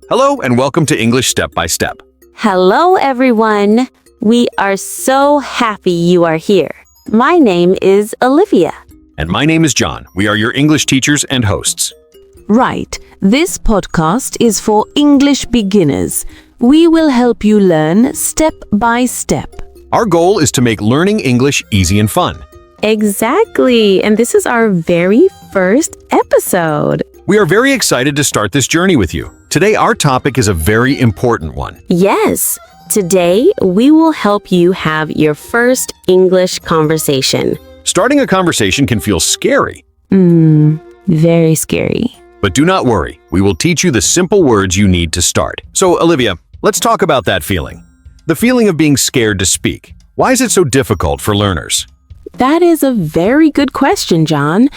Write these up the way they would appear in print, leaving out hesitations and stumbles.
Hello and welcome to English Step by Step. Hello, everyone. We are so happy you are here. My name is Olivia. And my name is John. We are your English teachers and hosts. Right. This podcast is for English beginners. We will help you learn step by step. Our goal is to make learning English easy and fun. Exactly. And this is our very first episode. We are very excited to start this journey with you. Today, our topic is a very important one. Yes. Today, we will help you have your first English conversation. Starting a conversation can feel scary. Very scary. But do not worry. We will teach you the simple words you need to start. So, Olivia, let's talk about that feeling. The feeling of being scared to speak. Why is it so difficult for learners? That is a very good question, John.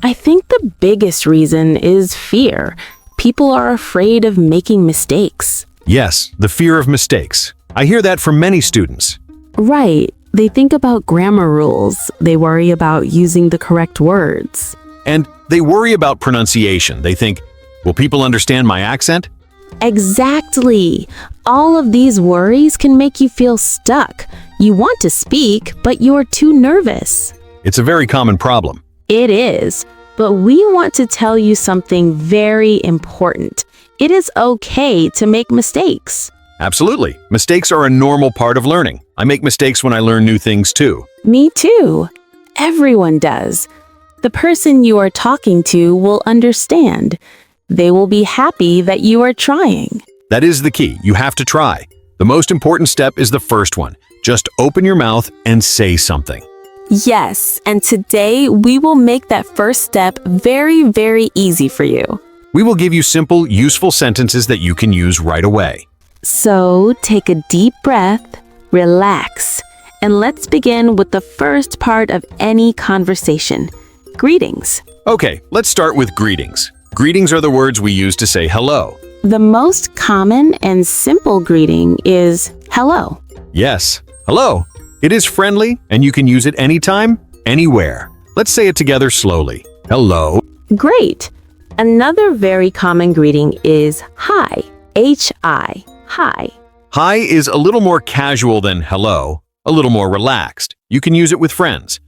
I think the biggest reason is fear. People are afraid of making mistakes. Yes, the fear of mistakes. I hear that from many students. Right. They think about grammar rules. They worry about using the correct words. And they worry about pronunciation. They think, will people understand my accent? Exactly. All of these worries can make you feel stuck. You want to speak, but you're too nervous. It's a very common problem. It is, but we want to tell you something very important. It is okay to make mistakes. Absolutely. Mistakes are a normal part of learning. I make mistakes when I learn new things too. Me too. Everyone does. The person you are talking to will understand. They will be happy that you are trying. That is the key. You have to try. The most important step is the first one. Just open your mouth and say something. Yes, and today we will make that first step very, very easy for you. We will give you simple, useful sentences that you can use right away. So take a deep breath, relax, and let's begin with the first part of any conversation. Greetings. Okay, let's start with greetings. Greetings are the words we use to say hello. The most common and simple greeting is hello. Yes, hello. It is friendly, and you can use it anytime, anywhere. Let's say it together slowly. Hello. Great. Another very common greeting is hi. H-I. Hi. Hi is a little more casual than hello, a little more relaxed. You can use it with friends.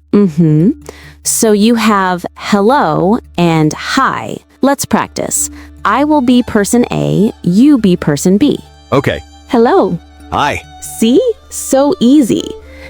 So you have hello and hi. Let's practice. I will be person A, you be person B. Okay. Hello. Hi. See? So easy.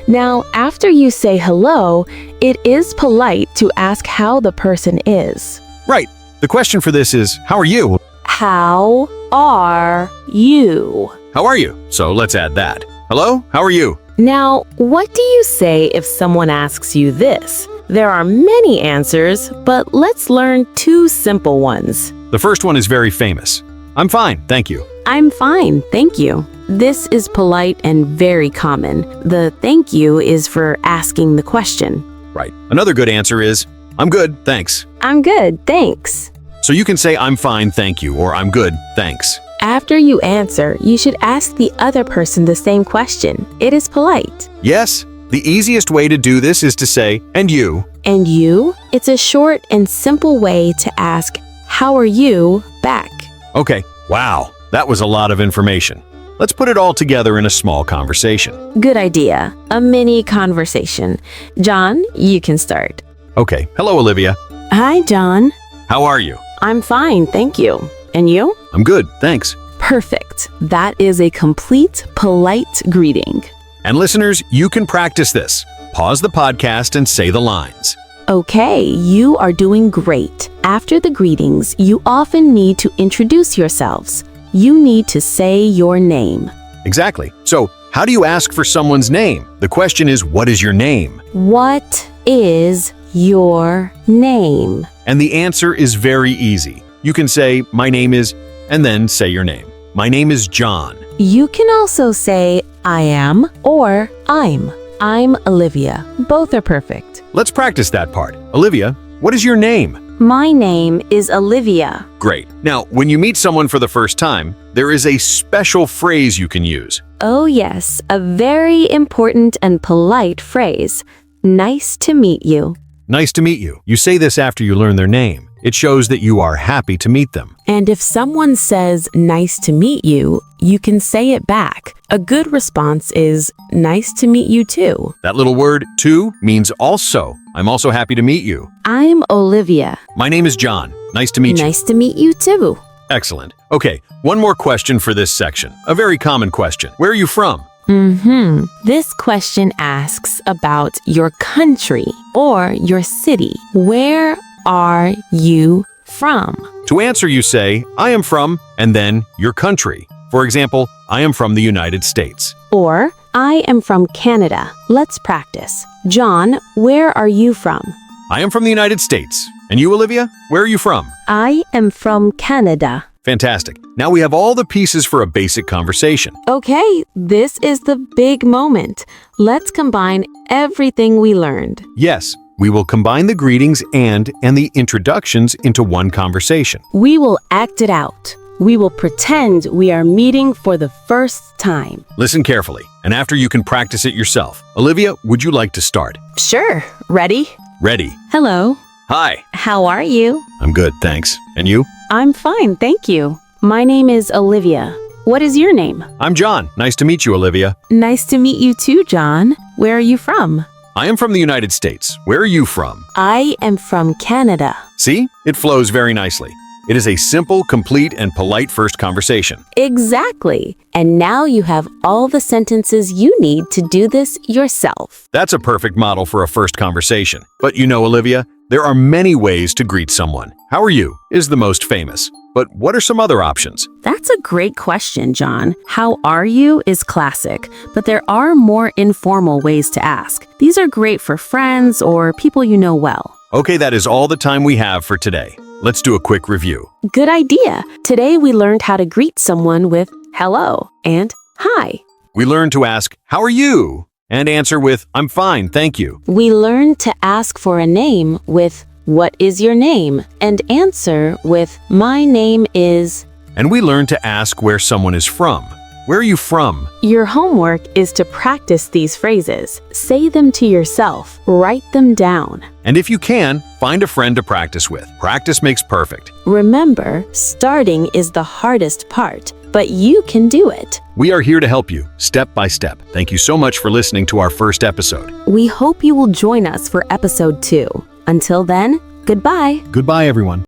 Now, after you say hello, it is polite to ask how the person is. Right. The question for this is, how are you? How are you? How are you? So let's add that. Hello, how are you? Now, what do you say if someone asks you this? There are many answers, but let's learn two simple ones. The first one is very famous. I'm fine, thank you. I'm fine, thank you. This is polite and very common. The thank you is for asking the question. Right. Another good answer is, I'm good, thanks. I'm good, thanks. So you can say, I'm fine, thank you, or I'm good, thanks. After you answer, you should ask the other person the same question. It is polite. Yes, the easiest way to do this is to say, and you. And you? It's a short and simple way to ask, how are you, back. Okay, wow, that was a lot of information. Let's put it all together in a small conversation. Good idea. A mini conversation. John, you can start. Okay, hello, Olivia. Hi, John. How are you? I'm fine, thank you. And you? I'm good, thanks. Perfect. That is a complete, polite greeting. And listeners, you can practice this. Pause the podcast and say the lines. Okay, you are doing great. After the greetings, you often need to introduce yourselves. You need to say your name. Exactly. So, how do you ask for someone's name? The question is, what is your name? What is your name? And the answer is very easy. You can say, my name is, and then say your name. My name is John. You can also say, I am or I'm. I'm Olivia. Both are perfect. Let's practice that part. Olivia, what is your name? My name is Olivia. Great. Now, when you meet someone for the first time, there is a special phrase you can use. Oh yes, a very important and polite phrase. Nice to meet you. Nice to meet you. You say this after you learn their name. It shows that you are happy to meet them. And if someone says, "Nice to meet you," you can say it back. A good response is, "Nice to meet you too." That little word, too, means also. I'm also happy to meet you. I'm Olivia. My name is John. Nice to meet you. Nice to meet you too. Excellent. Okay, one more question for this section. A very common question. Where are you from? This question asks about your country or your city. Where are you from? To answer, you say, I am from, and then your country. For example, I am from the United States. Or, I am from Canada. Let's practice. John, where are you from? I am from the United States. And you, Olivia? Where are you from? I am from Canada. Fantastic. Now we have all the pieces for a basic conversation. Okay, this is the big moment. Let's combine everything we learned. Yes, we will combine the greetings and the introductions into one conversation. We will act it out. We will pretend we are meeting for the first time. Listen carefully, and after you can practice it yourself. Olivia, would you like to start? Sure. Ready? Ready. Hello. Hi. How are you? I'm good, thanks. And you? I'm fine, thank you. My name is Olivia. What is your name? I'm John. Nice to meet you, Olivia. Nice to meet you too, John. Where are you from? I am from the United States. Where are you from? I am from Canada. See? It flows very nicely. It is a simple, complete, and polite first conversation. Exactly. And now you have all the sentences you need to do this yourself. That's a perfect model for a first conversation. But you know, Olivia, there are many ways to greet someone. How are you is the most famous. But what are some other options? That's a great question, John. How are you is classic, but there are more informal ways to ask. These are great for friends or people you know well. Okay, that is all the time we have for today. Let's do a quick review. Good idea. Today we learned how to greet someone with hello and hi. We learned to ask, how are you? And answer with, I'm fine, thank you. We learned to ask for a name with what is your name? And answer with my name is. And we learned to ask where someone is from. Where are you from? Your homework is to practice these phrases. Say them to yourself. Write them down. And if you can, find a friend to practice with. Practice makes perfect. Remember, starting is the hardest part, but you can do it. We are here to help you, step by step. Thank you so much for listening to our first episode. We hope you will join us for episode 2. Until then, goodbye. Goodbye, everyone.